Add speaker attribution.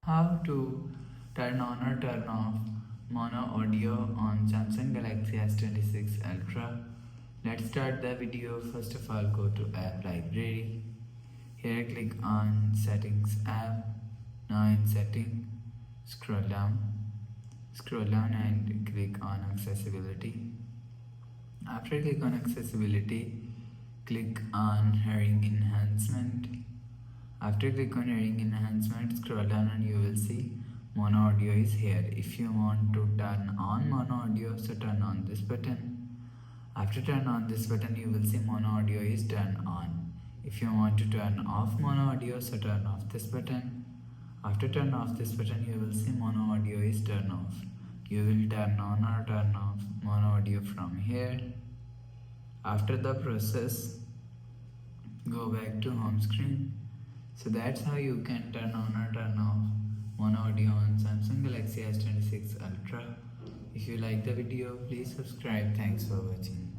Speaker 1: How to turn on or turn off mono audio on Samsung Galaxy S26 Ultra. Let's start the video. First of all, go to App Library. Here click on Settings app. Now in Setting, scroll down and click on Accessibility. After click on Accessibility, click on Hearing Enhancement. After click on hearing enhancement, scroll down and you will see mono audio is here. If you want to turn on mono audio, so turn on this button. After turn on this button, you will see mono audio is turned on. If you want to turn off mono audio, so turn off this button. After turn off this button, you will see mono audio is turned off. You will turn on or turn off mono audio from here. After the process, go back to home screen. So that's how you can turn on or turn off mono audio on Samsung Galaxy S26 Ultra. If you like the video, please subscribe. Thanks for watching.